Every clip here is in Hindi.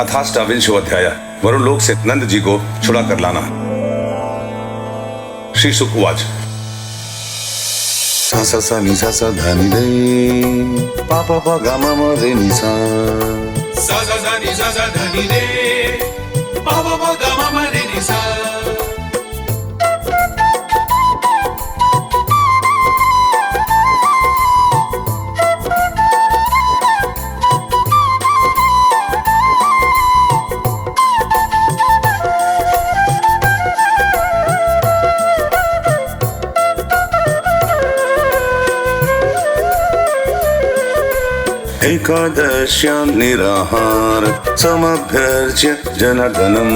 अथाष्टाविंशोऽध्यायः वरुण लोक से नंद जी को छुड़ा कर लाना। श्री शुक उवाच सा सा सा नि सा सा धा नि रे पा पा पा गा मा मा रे नि सा सा सा सा नि सा सा धा नि रे पा पा पा गा मा मा रे नि सा। एकादश्यां निराहार समभ्यर्च्य जनार्दनं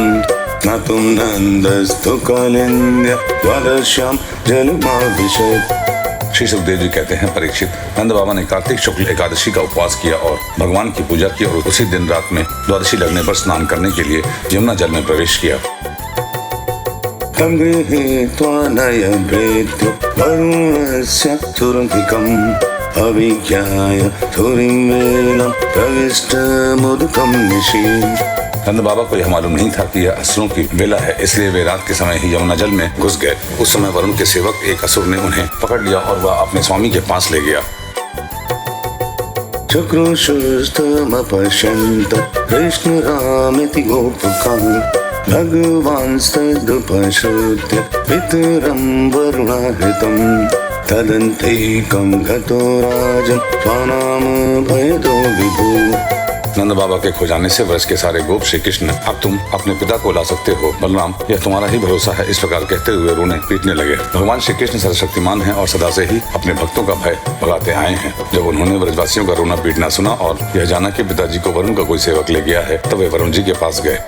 नातुं नन्दस्तु कालिन्द्य द्वादश्यां जलमाभिषेक। श्री सुखदेव जी कहते हैं, परीक्षित, नंद बाबा ने कार्तिक शुक्ल एकादशी का उपवास किया और भगवान की पूजा की और उसी दिन रात में द्वादशी लगने पर स्नान करने के लिए यमुना जल में प्रवेश किया। तं गृहीत्वा नयनप्रीत्यो वरुणस्य तुरन्तिकम् अविज्ञाय धुरिं वेलं प्रविष्टमुदकं निशीम्। नंद बाबा को यह मालूम नहीं था कि यह असुरों की वेला है, इसलिए वे रात के समय ही यमुना जल में घुस गए। उस समय वरुण के सेवक एक असुर ने उन्हें पकड़ लिया और वह अपने स्वामी के पास ले गया। चक्रुषुस्तमपश्यन्त कृष्णरामेति गोपकाः भगवांस्तदुपश्रुत्य पितरं वरुणाहृतम् तदन्तेकं गतो राजन् स्वानाम भयदो विभु। नंद बाबा के खो जाने से व्रज के सारे गोप श्री कृष्ण, अब तुम अपने पिता को ला सकते हो बलराम, यह तुम्हारा ही भरोसा है, इस प्रकार कहते हुए रोने पीटने लगे। भगवान श्री कृष्ण सर्वशक्तिमान हैं और सदा से ही अपने भक्तों का भय भगाते आए हैं। जब उन्होंने व्रजवासियों का रोना पीटना सुना और यह जाना कि पिताजी को वरुण का कोई सेवक ले गया है, तब वे वरुण जी के पास गए।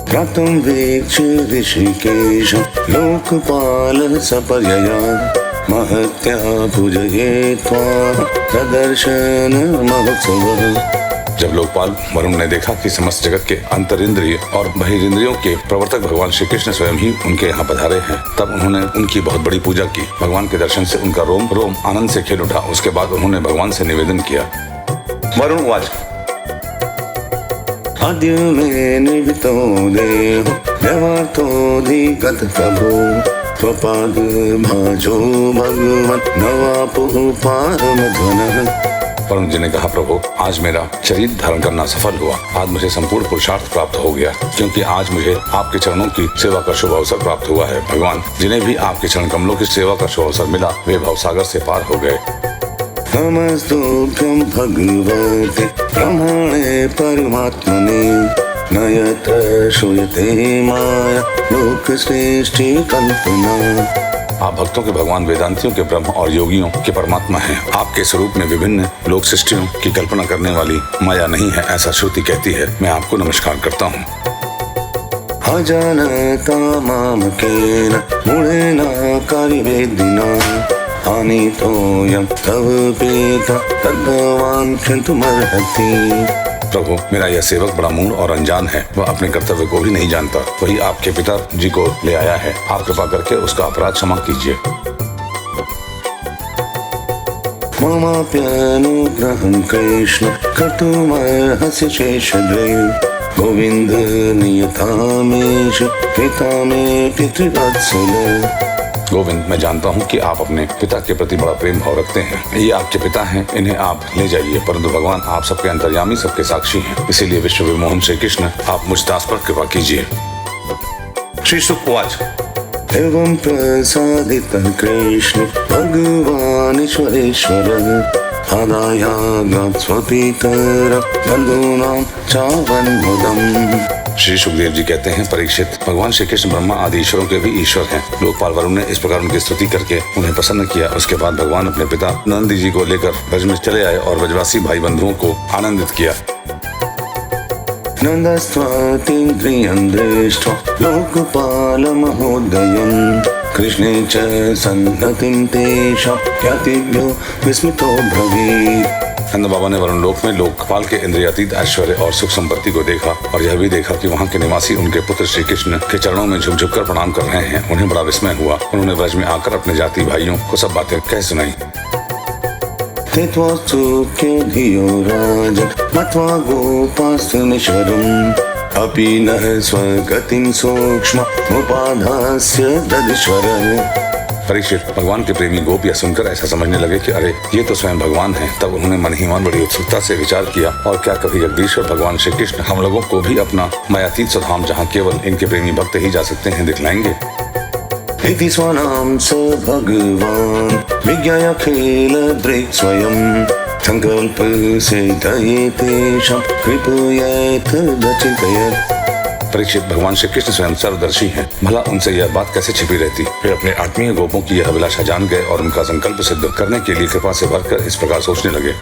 प्रातं वीक्ष्य ऋषिकेशं लोकपालः सपर्यया महत्या पूजये त्वां प्रदर्शन महोत्सवः। जब लोकपाल वरुण ने देखा कि समस्त जगत के अंतरिंद्रिय और बहिरिंद्रियों के प्रवर्तक भगवान श्री कृष्ण स्वयं ही उनके यहाँ पधारे हैं, तब उन्होंने उनकी बहुत बड़ी पूजा की। भगवान के दर्शन से उनका रोम रोम आनंद से खिल उठा। उसके बाद उन्होंने भगवान से निवेदन किया। वरुण उवाच अद्य मे निवितो देहो व्यवार्थोऽधिगत प्रभो त्वपाद भाजो भगवन् नवापुः पारमध्वनः। वरुण जी ने कहा, प्रभु, आज मेरा शरीर धारण करना सफल हुआ। आज मुझे संपूर्ण पुरुषार्थ प्राप्त हो गया, क्योंकि आज मुझे आपके चरणों की सेवा का शुभ अवसर प्राप्त हुआ है। भगवान, जिन्हें भी आपके चरण कमलों की सेवा का शुभ अवसर मिला, वे भवसागर से पार हो गए। नमस्तुभ्यं भगवते ब्रह्मणे परमात्मने नयत श्रूयते माया लोकश्रेष्ठी कल्पना। आप भक्तों के भगवान, वेदांतियों के ब्रह्म और योगियों के परमात्मा हैं। आपके स्वरूप में विभिन्न लोक सृष्टियों की कल्पना करने वाली माया नहीं है, ऐसा श्रुति कहती है। मैं आपको नमस्कार करता हूँ। अजानता मामकेन मूढेन कार्यवेदिना हानितोऽयं तव पिता तद्भवान् क्षन्तुमर्हति। प्रभु, मेरा यह सेवक बड़ा मूढ़ और अनजान है, वह अपने कर्तव्य को भी नहीं जानता। वही आपके पिता जी को ले आया है, आप कृपा करके उसका अपराध क्षमा कीजिए। ममाप्यनुग्रहं कृष्ण कर्तुमर्हसि शेषद्वये गोविन्द नियतामेष पिता मे पितृवत्सल। गोविंद, मैं जानता हूँ कि आप अपने पिता के प्रति बड़ा प्रेम भाव रखते हैं। ये आपके पिता हैं, इन्हें आप ले जाइए, परंतु भगवान, आप सबके अंतर्यामी, सबके साक्षी हैं, इसीलिए विश्व विमोहन श्री कृष्ण, आप मुझ दास पर कृपा कीजिए। श्री शुक उवाच एवं प्रसादितः कृष्ण भगवान् ईश्वरेश्वरः आदायागात् स्वपितरं बन्धूनां चावन्मुदम्। श्री सुखदेव जी कहते हैं, परीक्षित, भगवान श्री कृष्ण ब्रह्मा आदि ईश्वरों के भी ईश्वर हैं। लोकपाल वरुण ने इस प्रकार उनकी स्तुति करके उन्हें प्रसन्न किया। उसके बाद भगवान अपने पिता नंद जी को लेकर ब्रज में चले आए और ब्रजवासी भाई बंधुओं को आनंदित किया। नन्दस्त्वातीन्द्रियं दृष्ट्वा लोकपालमहोदयम् कृष्णे च सन्नतिं तेषां ज्ञातिभ्यो विस्मितो ब्रवीत्। नंद बाबा ने वरुण लोक में लोकपाल के इंद्रियातीत ऐश्वर्य और सुख संपत्ति को देखा और यह भी देखा कि वहाँ के निवासी उनके पुत्र श्री कृष्ण के चरणों में झुक झुक कर प्रणाम कर रहे हैं। उन्हें बड़ा विस्मय हुआ। उन्होंने ब्रज में आकर अपने जाति भाइयों को सब बातें कह सुनाई। स्थित्वास्तुत्य धियो राजन् मत्वा गोपास्तुमीश्वरम् अपि नः स्वगतिं सूक्ष्ममुपाधास्य तदीश्वरः। परीक्षित भगवान के प्रेमी गोप यह सुनकर ऐसा समझने लगे कि अरे ये तो स्वयं भगवान हैं। तब उन्होंने मन ही मन बड़ी उत्सुकता से विचार किया, और क्या कभी जगदीश्वर भगवान श्री कृष्ण हम लोगों को भी अपना मायातीत स्वधाम, जहाँ केवल इनके प्रेमी भक्त ही जा सकते हैं, दिखलाएंगे। इति स्वनाम स भगवान विज्ञाय अखिल दृक् स्वयं संकल्प सिद्धये तेषां कृपयेत चिन्तयेत्। परीक्षित भगवान श्री कृष्ण स्वयं सर्वदर्शी हैं, भला उनसे यह बात कैसे छिपी रहती। वे अपने आत्मीय गोपों की यह अभिलाषा जान गए और उनका संकल्प सिद्ध करने के लिए कृपा से भरकर इस प्रकार सोचने लगे।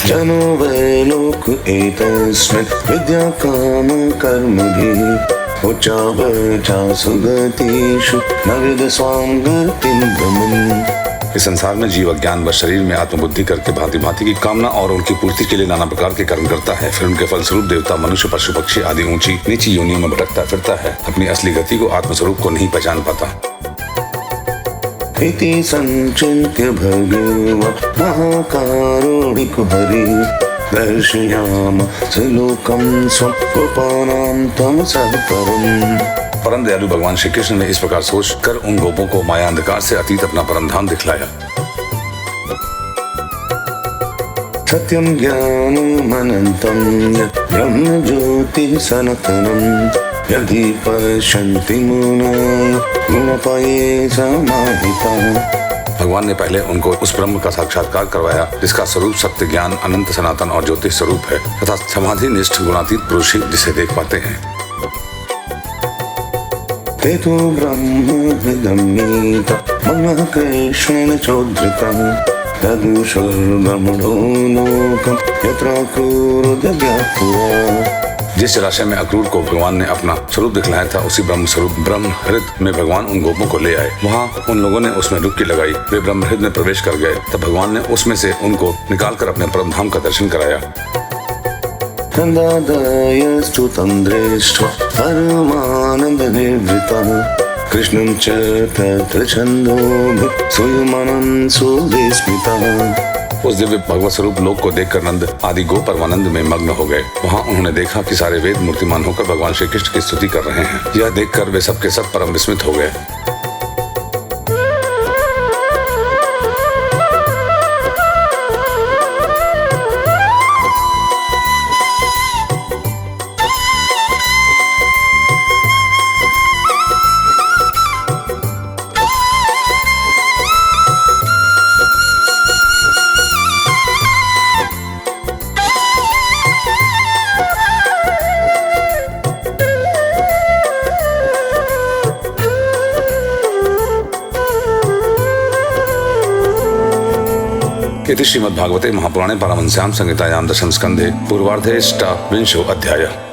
जनो वै लोक एतस्मिन् विद्या काम कर्मभिः उच्चावचा सुगतिषु न विद स्वां गतिं गमन्। इस संसार में जीव अज्ञान व शरीर में आत्मबुद्धि करके भांति भांति की कामना और उनकी पूर्ति के लिए नाना प्रकार के कर्म करता है। फिर उनके फलस्वरूप देवता, मनुष्य, पशु पक्षी आदि ऊंची नीची योनियों में भटकता फिरता है, अपनी असली गति को, आत्मस्वरूप को नहीं पहचान पाता। इति संचिन्त्य भगवान् महाकारुणिको हरिः दर्शयामास लोकं स्वं गोपानां तं सत्परम्। परम दयालु भगवान श्री कृष्ण ने इस प्रकार सोच कर उन गोपों को माया अंधकार से अतीत अपना परम धाम दिखलाया। सत्यं ज्ञानमनन्तं ब्रह्म ज्योतिः सनातनं यदि पश्यन्ति मुनयः गुणपये समाहिताः। भगवान ने पहले उनको उस ब्रह्म का साक्षात्कार करवाया, जिसका स्वरूप सत्य, ज्ञान, अनंत, सनातन और ज्योतिष स्वरूप है, तथा समाधि निष्ठ गुणातीत पुरुष ही जिसे देख पाते हैं। ते तु ब्रह्मविदम्मीत मनः कृष्णेन चोद्धृतः तदुषर्गमणो लोकं यत्र क्रूरदव्यापुरा। जिस जलाशय में अक्रूर को भगवान ने अपना स्वरूप दिखलाया था, उसी ब्रह्म स्वरूप ब्रह्म हृदय में भगवान उन गोपों को ले आए। वहाँ उन लोगों ने उसमें डुबकी लगाई, वे ब्रह्म हृदय में प्रवेश कर गए। तब भगवान ने उसमें से उनको निकालकर अपने परम धाम का दर्शन कराया। नन्दादयस्तु तं दृष्ट्वा परमानन्दनिर्वृतः कृष्णं च तत्र छन्दोभिः स्वयमनं सुविस्मितः। उस दिव्य भगवत स्वरूप लोक को देखकर नंद आदि गो परमानंद में मग्न हो गए। वहाँ उन्होंने देखा कि सारे वेद मूर्तिमान होकर भगवान श्री कृष्ण की स्तुति कर रहे हैं। यह देखकर वे सबके सब परम विस्मित हो गए। इति श्रीमद्भागवते महापुराणे पारमहंस्यां संहितायां दशम स्कन्धे पूर्वार्धे 28 अध्यायः।